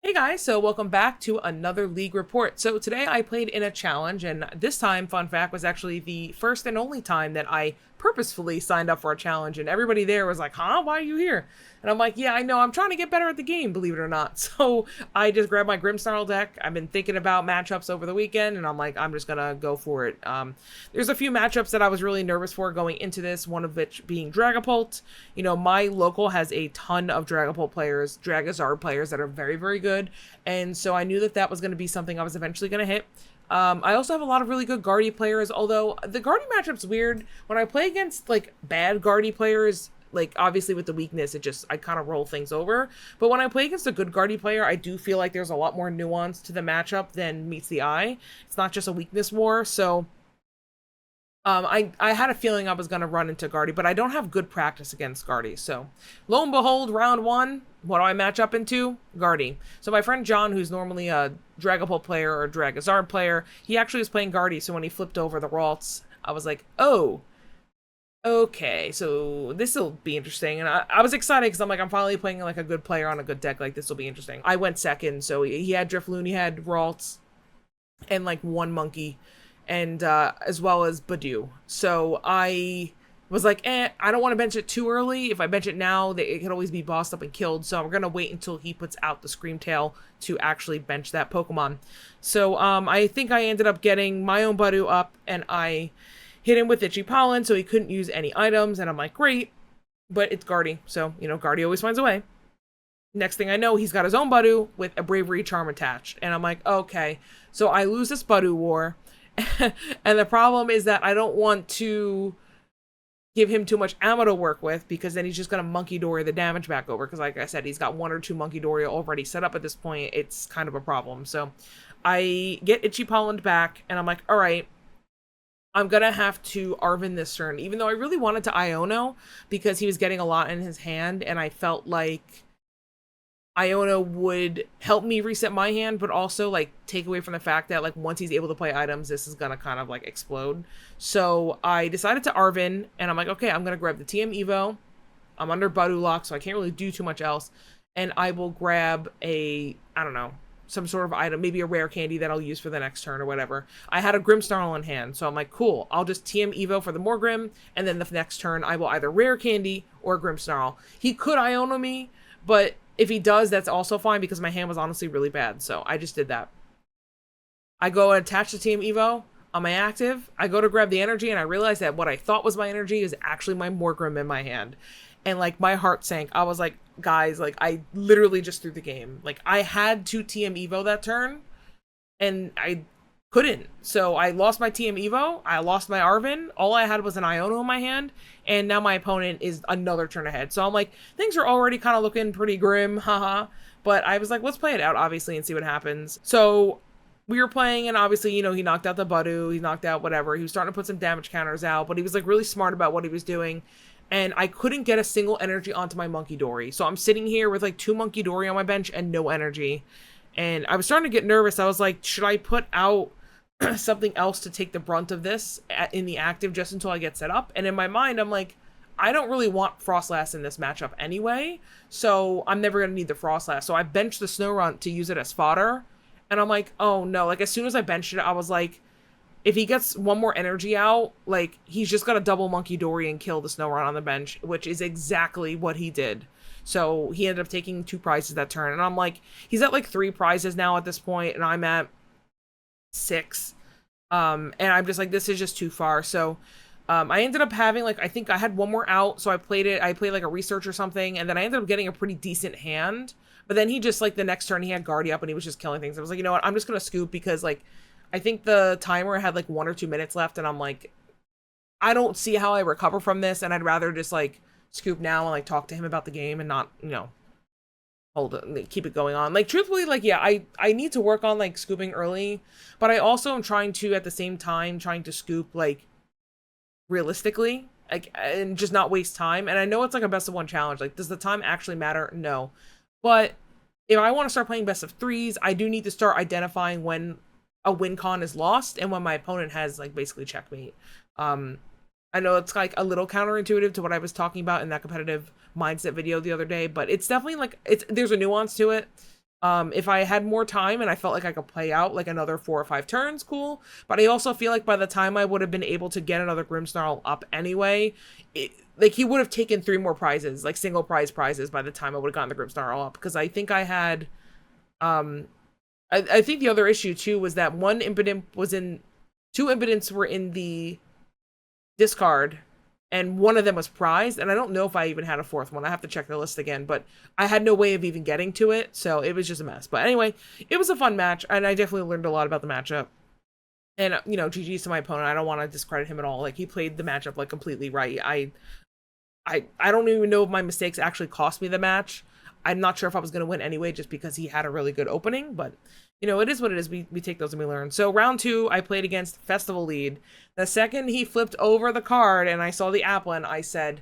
Hey guys, so welcome back to another league report. So today I played in a challenge, and this time, fun fact, was actually the first and only time that I purposefully signed up for a challenge, and everybody there was like, huh, why are you here? And I'm like, yeah, I know, I'm trying to get better at the game, believe it or not. So I just grabbed my Grimmsnarl deck. I've been thinking about matchups over the weekend, and I'm like, I'm just gonna go for it. There's a few matchups that I was really nervous for going into this, one of which being Dragapult. You know, my local has a ton of Dragapult players, Dragazard players that are very, very good, and so I knew that that was going to be something I was eventually going to hit. I also have a lot of really good Garde players, although the Garde matchup's weird. When I play against, like, bad Garde players, like, obviously with the weakness, I kind of roll things over. But when I play against a good Garde player, I do feel like there's a lot more nuance to the matchup than meets the eye. It's not just a weakness war, so I had a feeling I was going to run into Garde, but I don't have good practice against Garde. So, lo and behold, round one, what do I match up into? Garde. So my friend John, who's normally a Dragapult player or Dragazard player, he actually was playing Garde, so when he flipped over the Ralts, I was like, oh, okay, so this will be interesting. And I was excited because I'm like, I'm finally playing like a good player on a good deck. Like, this will be interesting. I went second, so he had Drifloon, he had Ralts, and like one monkey, and as well as Badoo. So I was like, I don't want to bench it too early. If I bench it now, it could always be bossed up and killed. So we're gonna wait until he puts out the Screamtail to actually bench that Pokemon. So I think I ended up getting my own Badoo up, and I hit him with Itchy Pollen, so he couldn't use any items. And I'm like, great, but it's Garde, so you know, Garde always finds a way. Next thing I know, he's got his own Badoo with a Bravery Charm attached, and I'm like, okay, so I lose this Badoo war. And the problem is that I don't want to give him too much ammo to work with, because then he's just going to Monkey Dory the damage back over, because like I said, he's got one or two Monkey Dory already set up at this point. It's kind of a problem. So I get Itchy Pollen back, and I'm like, all right, I'm going to have to Arven this turn, even though I really wanted to Iono because he was getting a lot in his hand, and I felt like Iono would help me reset my hand, but also like take away from the fact that like once he's able to play items, this is gonna kind of like explode. So I decided to Arven, and I'm like, okay, I'm gonna grab the TM Evo. I'm under Badoo lock, so I can't really do too much else. And I will grab I don't know, some sort of item, maybe a rare candy that I'll use for the next turn or whatever. I had a Grimmsnarl in hand, so I'm like, cool, I'll just TM Evo for the Morgrim, and then the next turn I will either rare candy or Grimmsnarl. He could Iono me, but if he does, that's also fine, because my hand was honestly really bad, so I just did that. I go and attach the TM Evo on my active. I go to grab the energy, and I realize that what I thought was my energy is actually my Morgrim in my hand. And, like, my heart sank. I was like, guys, like, I literally just threw the game. Like, I had to TM Evo that turn, and I couldn't. So I lost my TM Evo, I lost my Arven, all I had was an Iono in my hand, and now my opponent is another turn ahead. So I'm like, things are already kind of looking pretty grim, haha. But I was like, let's play it out, obviously, and see what happens. So we were playing, and obviously, you know, he knocked out the Badoo, he knocked out whatever. He was starting to put some damage counters out, but he was like really smart about what he was doing. And I couldn't get a single energy onto my Monkey Dory. So I'm sitting here with like 2 Monkey Dory on my bench and no energy. And I was starting to get nervous. I was like, should I put out something else to take the brunt of this in the active just until I get set up? And in my mind, I'm like, I don't really want Frostlass in this matchup anyway, so I'm never going to need the Frostlass. So I benched the Snorunt to use it as fodder, and I'm like, oh no, like as soon as I benched it, I was like, if he gets one more energy out, like he's just got to double Monkey Dory and kill the Snorunt on the bench, which is exactly what he did. So he ended up taking 2 prizes that turn, and I'm like, he's at like 3 prizes now at this point, and I'm at 6. And I'm just like, this is just too far. So I ended up having like, I think I had one more out, so I played like a research or something, and then I ended up getting a pretty decent hand. But then he just like the next turn he had Garde up and he was just killing things. I was like, you know what, I'm just gonna scoop, because like I think the timer had like 1 or 2 minutes left, and I'm like, I don't see how I recover from this, and I'd rather just like scoop now and like talk to him about the game and not, you know, keep it going on. Like truthfully, like yeah, I need to work on like scooping early, but I also am trying to at the same time trying to scoop like realistically, like, and just not waste time. And I know it's like a best of 1 challenge, like does the time actually matter? No. But if I want to start playing best of 3s, I do need to start identifying when a win con is lost and when my opponent has like basically checkmate. I know it's like a little counterintuitive to what I was talking about in that competitive mindset video the other day, but it's definitely like, there's a nuance to it. If I had more time and I felt like I could play out like another 4 or 5 turns, cool. But I also feel like by the time I would have been able to get another Grimmsnarl up anyway, like he would have taken 3 more prizes, like single prize prizes by the time I would have gotten the Grimmsnarl up. Because I think I had, I think the other issue too was that 2 impotents were in the discard and 1 of them was prized, and I don't know if I even had a 4th one. I have to check the list again, but I had no way of even getting to it, so it was just a mess. But anyway, it was a fun match, and I definitely learned a lot about the matchup. And, you know, GG's to my opponent. I don't want to discredit him at all. Like, he played the matchup, like, completely right. I don't even know if my mistakes actually cost me the match. I'm not sure if I was going to win anyway, just because he had a really good opening, but you know, it is what it is. We take those and we learn. So round 2, I played against Festival Lead. The second he flipped over the card and I saw the Applin, I said,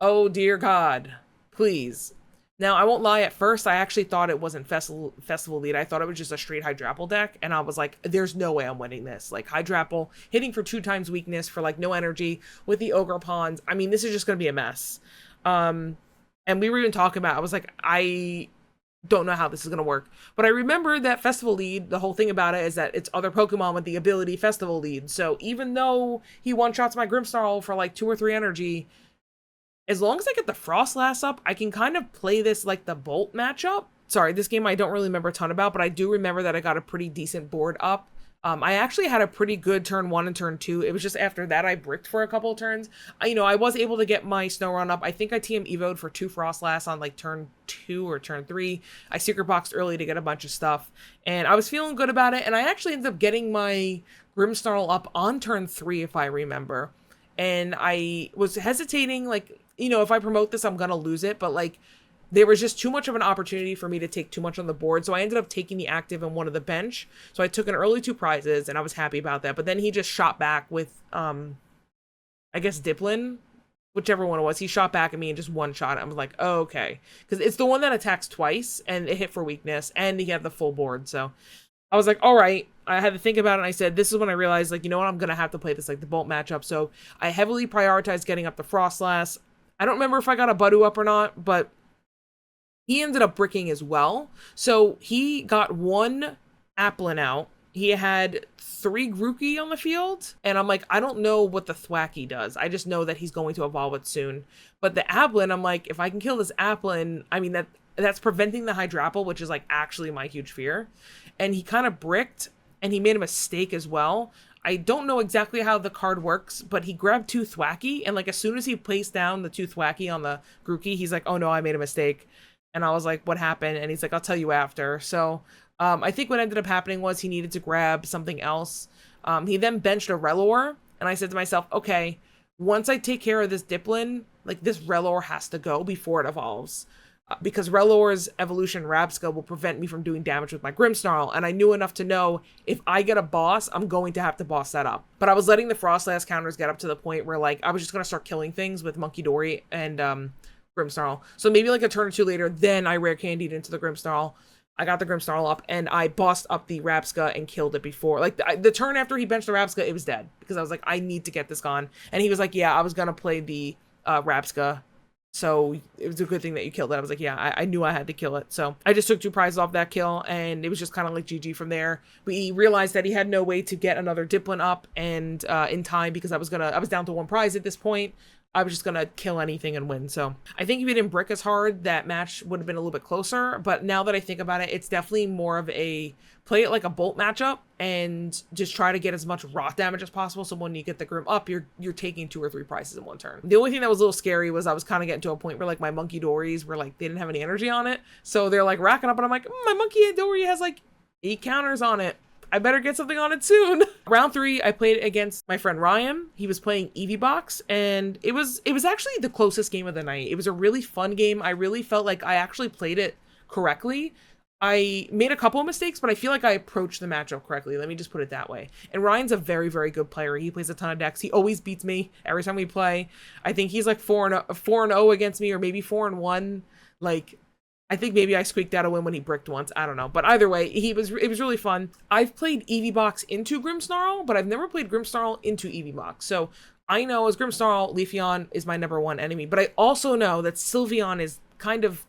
oh dear God, please. Now, I won't lie, at first, I actually thought it wasn't Festival Lead. I thought it was just a straight Hydrapple deck, and I was like, there's no way I'm winning this. Like, Hydrapple, hitting for 2 times weakness for, like, no energy with the Ogre Pawns. I mean, this is just going to be a mess. And we were even talking about, I was like, I don't know how this is going to work. But I remember that Festival Lead, the whole thing about it is that it's other Pokemon with the ability Festival Lead. So even though he one-shots my Grimmsnarl for, like, 2 or 3 energy, as long as I get the Frostlass up, I can kind of play this like the Bolt matchup. Sorry, this game I don't really remember a ton about, but I do remember that I got a pretty decent board up. I actually had a pretty good turn 1 and turn 2. It was just after that I bricked for a couple of turns. I was able to get my Snorunt up. I think I TM Evo'd for 2 Frostlass on like turn 2 or turn 3. I Secret Boxed early to get a bunch of stuff, and I was feeling good about it, and I actually ended up getting my Grimmsnarl up on turn 3, if I remember. And I was hesitating, like, if I promote this, I'm going to lose it. But, like, there was just too much of an opportunity for me to take too much on the board. So I ended up taking the active and one of the bench. So I took an early 2 prizes, and I was happy about that. But then he just shot back with, I guess, Diplin, whichever one it was. He shot back at me and just one-shot it. I was like, oh, okay. Because it's the one that attacks twice, and it hit for weakness, and he had the full board. So I was like, all right. I had to think about it, and I said, this is when I realized, like, you know what? I'm going to have to play this, like, the Bolt matchup. So I heavily prioritized getting up the Frostlass. I don't remember if I got a Budu up or not, but he ended up bricking as well. So he got 1 Applin out. He had 3 Grookey on the field, and I'm like, I don't know what the Thwacky does. I just know that he's going to evolve it soon. But the Applin, I'm like, if I can kill this Applin, I mean, that's preventing the Hydrapple, which is, like, actually my huge fear. And he kind of bricked, and he made a mistake as well. I don't know exactly how the card works, but he grabbed 2 Thwacky, and, like, as soon as he placed down the 2 Thwacky on the Grookey, he's like, oh no, I made a mistake. And I was like, what happened? And he's like, I'll tell you after. So I think what ended up happening was he needed to grab something else. He then benched a Rellor, and I said to myself, okay, once I take care of this Diplin, like, this Rellor has to go before it evolves. Because Rellor's evolution Rabsca will prevent me from doing damage with my Grimmsnarl, and I knew enough to know if I get a boss, I'm going to have to boss that up. But I was letting the Frostlass counters get up to the point where, like, I was just going to start killing things with Monkey Dory and Grimmsnarl. So maybe like a turn or 2 later, then I rare candied into the Grimmsnarl. I got the Grimmsnarl up, and I bossed up the Rabsca and killed it before. Like, the turn after he benched the Rabsca, it was dead. Because I was like, I need to get this gone. And he was like, yeah, I was going to play the Rabsca. So it was a good thing that you killed it. I was like, yeah, I knew I had to kill it. So I just took 2 prizes off that kill, and it was just kind of like GG from there. We realized that he had no way to get another Diplin up and in time, because I was down to 1 prize at this point. I was just gonna kill anything and win. So I think if he didn't brick as hard, that match would have been a little bit closer. But now that I think about it, it's definitely more of a play it like a Bolt matchup and just try to get as much rot damage as possible. So when you get the Grimm up, you're taking 2 or 3 prizes in 1 turn. The only thing that was a little scary was I was kind of getting to a point where, like, my Monkey Dories were like, they didn't have any energy on it. So they're like racking up, and I'm like, my Monkey Dory has like 8 counters on it. I better get something on it soon. Round 3, I played against my friend Ryan. He was playing Eeveebox, and it was actually the closest game of the night. It was a really fun game. I really felt like I actually played it correctly. I made a couple of mistakes, but I feel like I approached the matchup correctly. Let me just put it that way. And Ryan's a very, very good player. He plays a ton of decks. He always beats me every time we play. I think he's like 4-0 against me, or maybe 4-1. Like, I think maybe I squeaked out a win when he bricked once. I don't know. But either way, it was really fun. I've played Eeveebox into Grimmsnarl, but I've never played Grimmsnarl into Eeveebox. So I know as Grimmsnarl, Leafeon is my #1 enemy. But I also know that Sylveon is kind of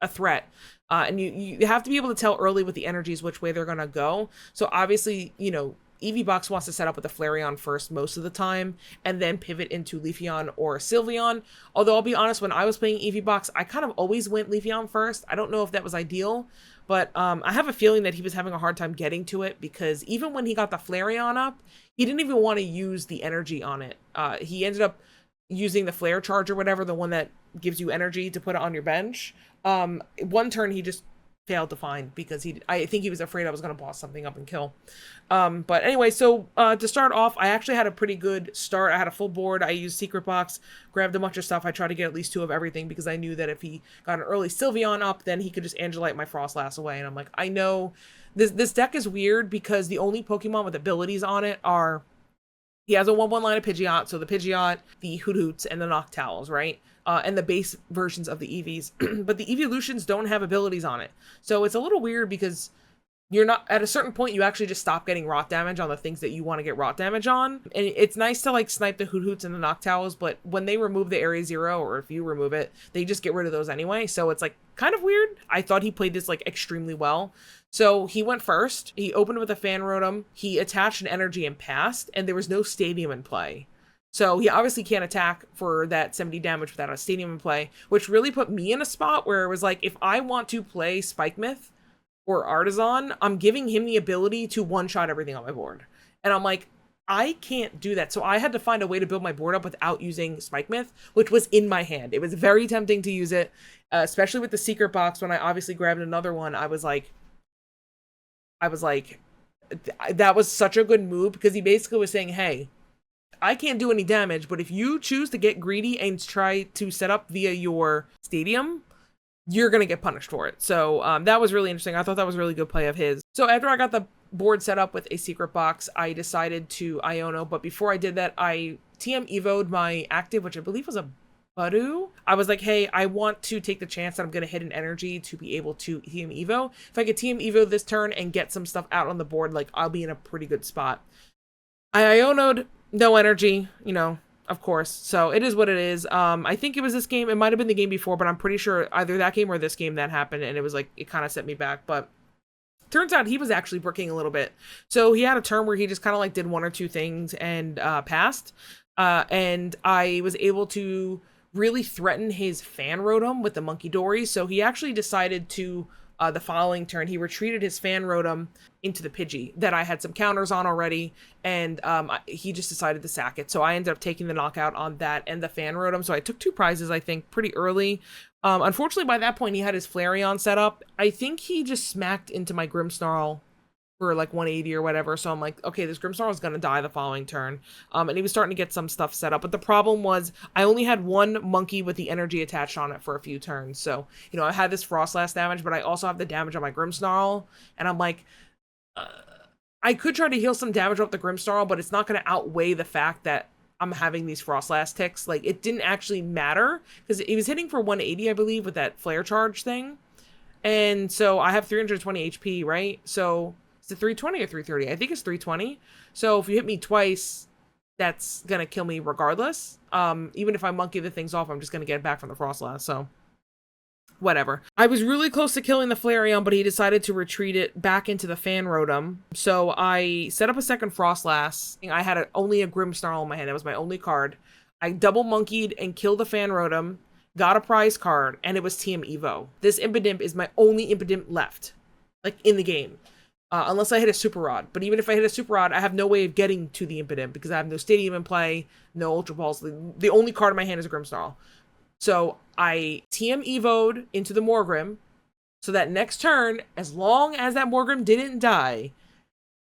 a threat. And you have to be able to tell early with the energies which way they're going to go. So obviously, Eeveebox wants to set up with a Flareon first most of the time, and then pivot into Leafeon or Sylveon. Although I'll be honest, when I was playing Eeveebox, I kind of always went Leafeon first. I don't know if that was ideal, but I have a feeling that he was having a hard time getting to it, because even when he got the Flareon up, he didn't even want to use the energy on it. He ended up using the Flare Charge or whatever, the one that gives you energy to put it on your bench. One turn he just failed to find, because I think he was afraid I was going to boss something up and kill. But anyway, so to start off, I actually had a pretty good start. I had a full board. I used Secret Box, grabbed a bunch of stuff. I tried to get at least 2 of everything, because I knew that if he got an early Sylveon up, then he could just Angelite my Frostlass away. And I'm like, I know this deck is weird, because the only Pokemon with abilities on it are, he has a 1/1 line of Pidgeot, so the Pidgeot, the Hoothoots, and the Noctowls, right? And the base versions of the Eevees. But the Eeveelutions don't have abilities on it. So it's a little weird, because you're not, at a certain point, you actually just stop getting rot damage on the things that you want to get rot damage on. And it's nice to like snipe the Hoothoots and the Noctowls, but when they remove the Area 0, or if you remove it, they just get rid of those anyway. So it's like kind of weird. I thought he played this like extremely well. So he went first. He opened with a Fan Rotom. He attached an energy and passed, and there was no Stadium in play. So he obviously can't attack for that 70 damage without a Stadium in play, which really put me in a spot where it was like, if I want to play Spike Myth or Artisan, I'm giving him the ability to one-shot everything on my board. And I'm like, I can't do that. So I had to find a way to build my board up without using Spike Myth, which was in my hand. It was very tempting to use it, especially with the Secret Box. When I obviously grabbed another one, I was like, that was such a good move, because he basically was saying, hey, I can't do any damage, but if you choose to get greedy and try to set up via your Stadium, you're going to get punished for it. So that was really interesting. I thought that was a really good play of his. So after I got the board set up with a Secret Box, I decided to Iono, but before I did that, I TM Evo'd my active, which I believe was a Budu. I was like, hey, I want to take the chance that I'm going to hit an energy to be able to TM Evo. If I could TM Evo this turn and get some stuff out on the board, like, I'll be in a pretty good spot. I Iono'd, no energy, of course. So it is what it is. I think it was this game. It might have been the game before, but I'm pretty sure either that game or this game that happened, and it was like, it kind of set me back. But turns out he was actually bricking a little bit. So he had a turn where he just kind of like did 1 or 2 things and passed. And I was able to really threaten his Fan Rotom with the Monkey Dory. So he actually decided to, the following turn, he retreated his Fan Rotom into the Pidgey that I had some counters on already, and he just decided to sack it. So I ended up taking the knockout on that and the Fan Rotom. So I took 2 prizes, I think, pretty early. Unfortunately, by that point, he had his Flareon set up. I think he just smacked into my Grimmsnarl for like 180 or whatever. So I'm like, okay, this Grimmsnarl is going to die the following turn. And he was starting to get some stuff set up. But the problem was I only had 1 monkey with the energy attached on it for a few turns. So, I had this Frostlass damage, but I also have the damage on my Grimmsnarl. And I'm like, I could try to heal some damage off the Grimmsnarl, but it's not going to outweigh the fact that I'm having these Frostlass ticks. Like, it didn't actually matter, because he was hitting for 180, I believe, with that Flare Charge thing. And so I have 320 HP, right? So is it 320 or 330? I think it's 320. So if you hit me twice, that's going to kill me regardless. Even if I monkey the things off, I'm just going to get it back from the Frostlass. So whatever. I was really close to killing the Flareon, but he decided to retreat it back into the Fan Rotom. So I set up a second Frostlass. I had only a Grimmsnarl in my hand. That was my only card. I double monkeyed and killed the Fan Rotom, got a prize card, and it was TM Evo. This Impidimp is my only Impidimp left, like, in the game. Unless I hit a Super Rod. But even if I hit a Super Rod, I have no way of getting to the Impidimp, because I have no Stadium in play, no Ultra Balls. The only card in my hand is a Grimmsnarl. So I TM Evo'd into the Morgrim, so that next turn, as long as that Morgrim didn't die,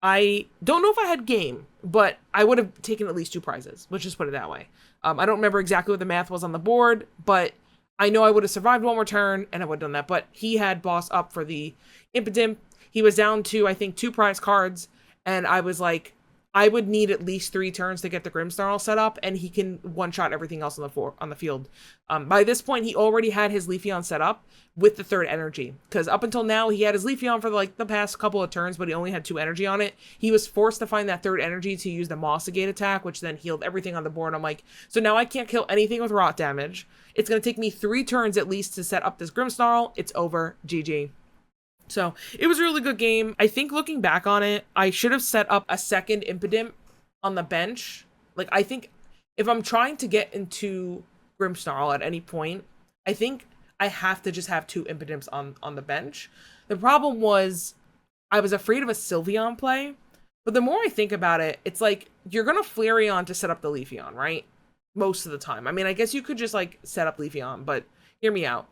I don't know if I had game, but I would have taken at least 2 prizes. Let's just put it that way. I don't remember exactly what the math was on the board, but I know I would have survived 1 more turn, and I would have done that. But he had boss up for the Impidimp. He was down to, I think, 2 prize cards, and I was like, I would need at least 3 turns to get the Grimmsnarl set up, and he can one-shot everything else on the field. By this point, he already had his Leafeon set up with the 3rd energy, because up until now, he had his Leafeon for like the past couple of turns, but he only had 2 energy on it. He was forced to find that 3rd energy to use the Mossagate attack, which then healed everything on the board. I'm like, so now I can't kill anything with rot damage. It's going to take me 3 turns at least to set up this Grimmsnarl. It's over. GG. So it was a really good game. I think looking back on it, I should have set up a 2nd Impidimp on the bench. Like, I think if I'm trying to get into Grimmsnarl at any point, I think I have to just have 2 Impidimps on the bench. The problem was I was afraid of a Sylveon play, but the more I think about it, it's like you're going to Flareon to set up the Leafeon, right? Most of the time. I mean, I guess you could just like set up Leafeon, but hear me out.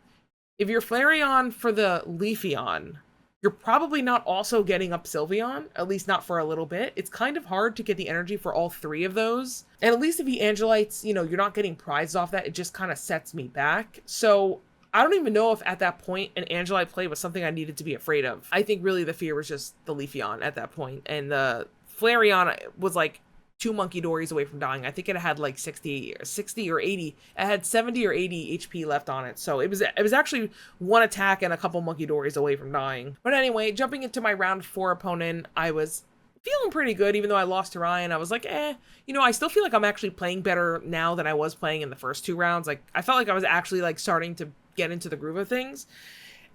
If you're Flareon for the Leafeon, you're probably not also getting up Sylveon, at least not for a little bit. It's kind of hard to get the energy for all 3 of those. And at least if he Angelites, you know, you're not getting prized off that. It just kind of sets me back. So I don't even know if at that point an Angelite play was something I needed to be afraid of. I think really the fear was just the Leafeon at that point. And the Flareon was like 2 Monkey Dories away from dying. I think it had like 60 or 80. It had 70 or 80 HP left on it. So it was actually 1 attack and a couple Monkey Dories away from dying. But anyway, jumping into my round 4 opponent, I was feeling pretty good. Even though I lost to Ryan, I was like, you know, I still feel like I'm actually playing better now than I was playing in the first 2 rounds. Like, I felt like I was actually like starting to get into the groove of things.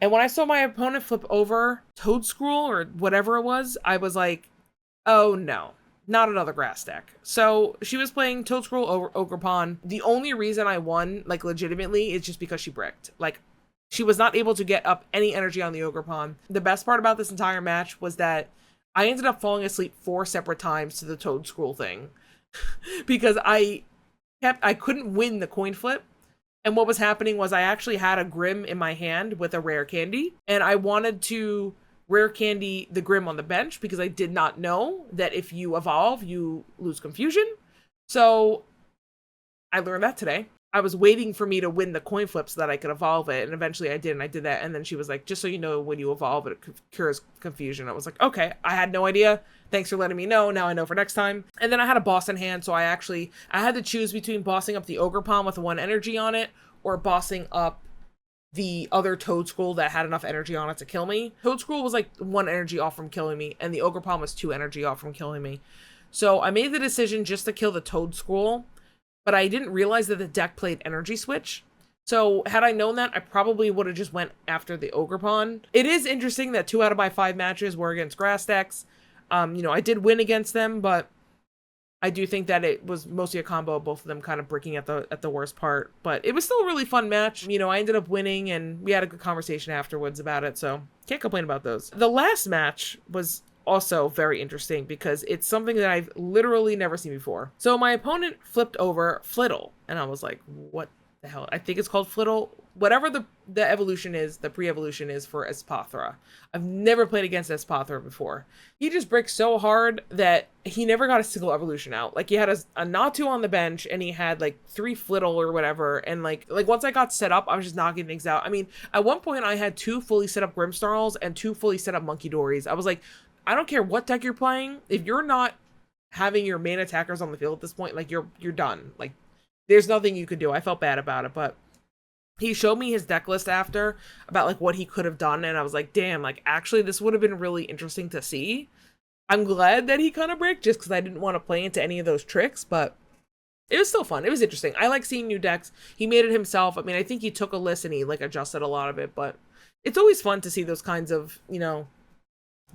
And when I saw my opponent flip over Toedscruel or whatever it was, I was like, oh no. Not another grass deck. So she was playing Toedscruel over Ogerpon. The only reason I won, like legitimately, is just because she bricked. Like, she was not able to get up any energy on the Ogerpon. The best part about this entire match was that I ended up falling asleep 4 separate times to the Toedscruel thing. Because I couldn't win the coin flip. And what was happening was I actually had a Grimm in my hand with a rare candy. And I wanted to rare candy the Grimm on the bench because I did not know that if you evolve, you lose confusion. So I learned that today. I was waiting for me to win the coin flip so that I could evolve it. And eventually I did, and I did that. And then she was like, just so you know, when you evolve, it cures confusion. I was like, okay, I had no idea. Thanks for letting me know. Now I know for next time. And then I had a boss in hand. So I had to choose between bossing up the Ogerpon with 1 energy on it or bossing up the other Toedscruel that had enough energy on it to kill me. Toedscruel was like 1 energy off from killing me, and the Ogerpon was 2 energy off from killing me. So I made the decision just to kill the Toedscruel, but I didn't realize that the deck played Energy Switch. So had I known that, I probably would have just went after the Ogerpon. It is interesting that 2 out of my 5 matches were against grass decks. You know, I did win against them, but I do think that it was mostly a combo of both of them kind of bricking at the worst part. But it was still a really fun match. You know, I ended up winning, and we had a good conversation afterwards about it, so can't complain about those. The last match was also very interesting because it's something that I've literally never seen before. So my opponent flipped over Flittle, and I was like, what the hell? I think it's called Flittle. Whatever the evolution is, the pre-evolution is for Espathra. I've never played against Espathra before. He just bricked so hard that he never got a single evolution out. Like, he had a Natu on the bench, and he had like 3 Flittle or whatever. And like once I got set up, I was just knocking things out. I mean, at one point I had 2 fully set up Grimmsnarls and 2 fully set up Monkey Dories. I was like, I don't care what deck you're playing. If you're not having your main attackers on the field at this point, like you're done. Like, there's nothing you can do. I felt bad about it, but he showed me his deck list after about like what he could have done, and I was like, damn, like actually this would have been really interesting to see. I'm glad that he kind of bricked just because I didn't want to play into any of those tricks, but it was still fun. It was interesting. I like seeing new decks. He made it himself. I mean, I think he took a list and he like adjusted a lot of it, but it's always fun to see those kinds of, you know,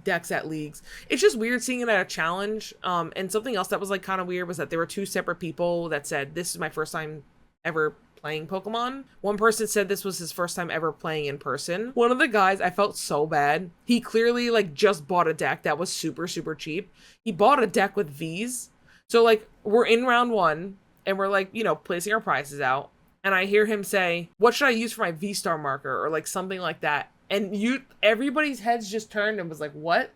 decks at leagues. It's just weird seeing it at a challenge. And something else that was like kind of weird was that there were 2 separate people that said, this is my first time ever playing Pokemon. One person said this was his first time ever playing in person. One of the guys, I felt so bad. He clearly like just bought a deck that was super, super cheap. He bought a deck with Vs. So like we're in round 1 and we're like, you know, placing our prizes out. And I hear him say, what should I use for my V-star marker? Or like something like that. And everybody's heads just turned and was like, what?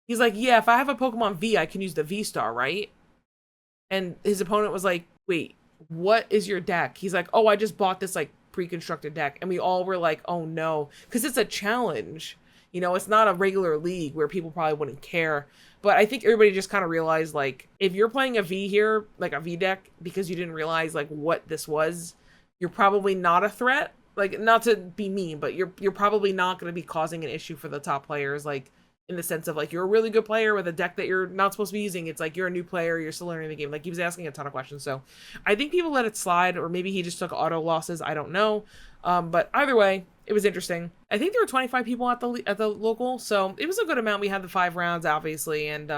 He's like, yeah, if I have a Pokemon V, I can use the V-star, right? And his opponent was like, wait, what is your deck? He's like, oh, I just bought this like pre-constructed deck. And we all were like, oh no, because it's a challenge. You know, it's not a regular league where people probably wouldn't care. But I think everybody just kind of realized, like, if you're playing a V here, like a V deck, because you didn't realize, like, what this was, you're probably not a threat. Like, not to be mean, but you're probably not going to be causing an issue for the top players, like, in the sense of, like, you're a really good player with a deck that you're not supposed to be using. It's like you're a new player, you're still learning the game. Like, he was asking a ton of questions. So I think people let it slide, or maybe he just took auto losses. I don't know. But either way, it was interesting. I think there were 25 people at the local, so it was a good amount. We had the 5 rounds, obviously, and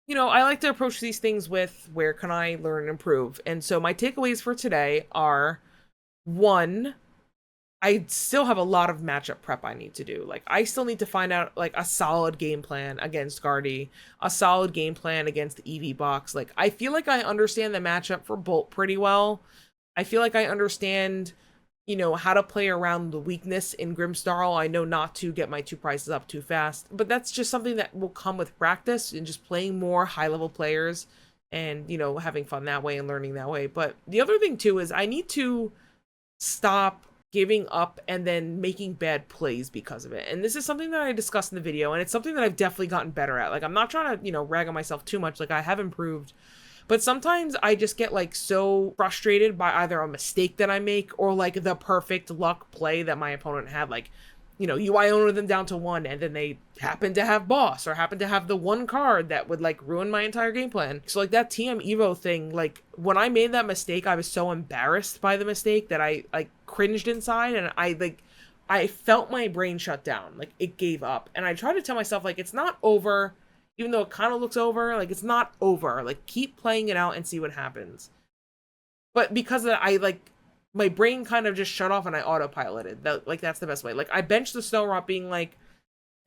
you know, I like to approach these things with, where can I learn and improve? And so my takeaways for today are, 1, I still have a lot of matchup prep I need to do. Like, I still need to find out, like, a solid game plan against Garde, a solid game plan against Eeveebox. Like, I feel like I understand the matchup for Bolt pretty well. I feel like I understand, you know, how to play around the weakness in Grimmsnarl. I know not to get my 2 prices up too fast, but that's just something that will come with practice and just playing more high-level players and, you know, having fun that way and learning that way. But the other thing, too, is I need to stop giving up and then making bad plays because of it. And this is something that I discussed in the video, and it's something that I've definitely gotten better at. Like, I'm not trying to, you know, rag on myself too much. Like, I have improved, but sometimes I just get, like, so frustrated by either a mistake that I make or, like, the perfect luck play that my opponent had. Like, you know, you Iono them down to 1, and then they happen to have boss, or happen to have the 1 card that would, like, ruin my entire game plan. So, like, that TM Evo thing, like, when I made that mistake, I was so embarrassed by the mistake that I, like, cringed inside, and I felt my brain shut down. Like, it gave up. And I tried to tell myself, like, it's not over, even though it kind of looks over. Like, it's not over. Like, keep playing it out and see what happens. But because of that, my brain kind of just shut off and I autopiloted. That's the best way. Like, I benched the Snow Rot being like,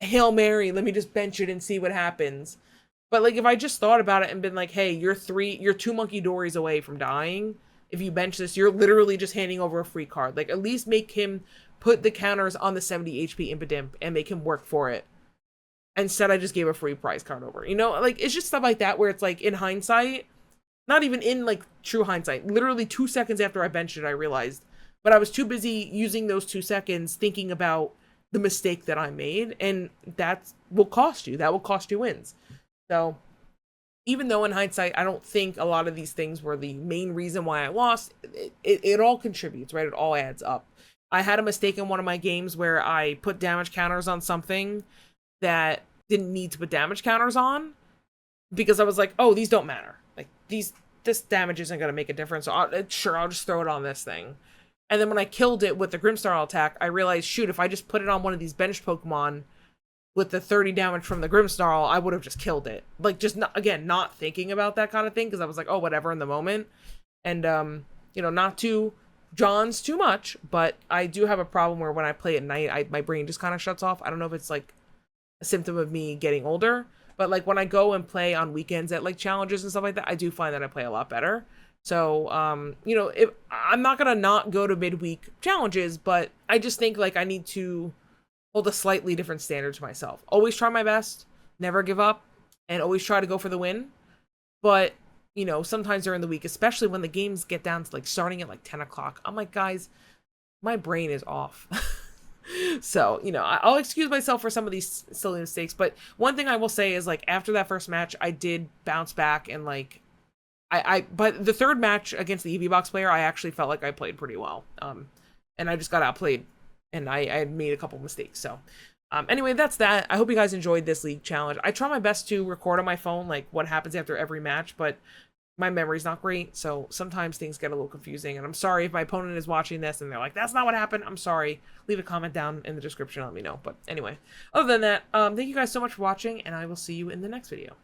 Hail Mary, let me just bench it and see what happens. But, like, if I just thought about it and been like, hey, you're 2 Monkey Dories away from dying. If you bench this, you're literally just handing over a free card. Like, at least make him put the counters on the 70 HP Impidimp and make him work for it. Instead, I just gave a free prize card over. You know, like, it's just stuff like that where it's like, in hindsight, not even in, like, true hindsight, literally 2 seconds after I benched it, I realized. But I was too busy using those 2 seconds thinking about the mistake that I made, and that will cost you. That will cost you wins. So, even though in hindsight, I don't think a lot of these things were the main reason why I lost, it all contributes, right? It all adds up. I had a mistake in one of my games where I put damage counters on something that didn't need to put damage counters on, because I was like, oh, these don't matter. Like, this damage isn't going to make a difference. So I'll just throw it on this thing. And then when I killed it with the Grimmsnarl attack, I realized, shoot, if I just put it on one of these bench Pokemon with the 30 damage from the Grimmsnarl, I would have just killed it. Like, just not thinking about that kind of thing, because I was like, oh, whatever in the moment. And, you know, not to John's too much, but I do have a problem where when I play at night, my brain just kind of shuts off. I don't know if it's, like, a symptom of me getting older, but, like, when I go and play on weekends at, like, challenges and stuff like that, I do find that I play a lot better. So, you know, I'm not gonna not go to midweek challenges, but I just think, like, I need to hold a slightly different standard to myself. Always try my best, never give up, and always try to go for the win. But, you know, sometimes during the week, especially when the games get down to, like, starting at, like, 10 o'clock, I'm like, guys, my brain is off. So, you know, I'll excuse myself for some of these silly mistakes, but one thing I will say is, like, after that first match, I did bounce back, and, like, but the third match against the Eeveebox player, I actually felt like I played pretty well. And I just got outplayed, and I had made a couple mistakes. So, anyway, that's that. I hope you guys enjoyed this league challenge. I try my best to record on my phone, like, what happens after every match, but my memory's not great, so sometimes things get a little confusing, and I'm sorry if my opponent is watching this and they're like, that's not what happened. I'm sorry. Leave a comment down in the description, let me know. But anyway, other than that, thank you guys so much for watching, and I will see you in the next video.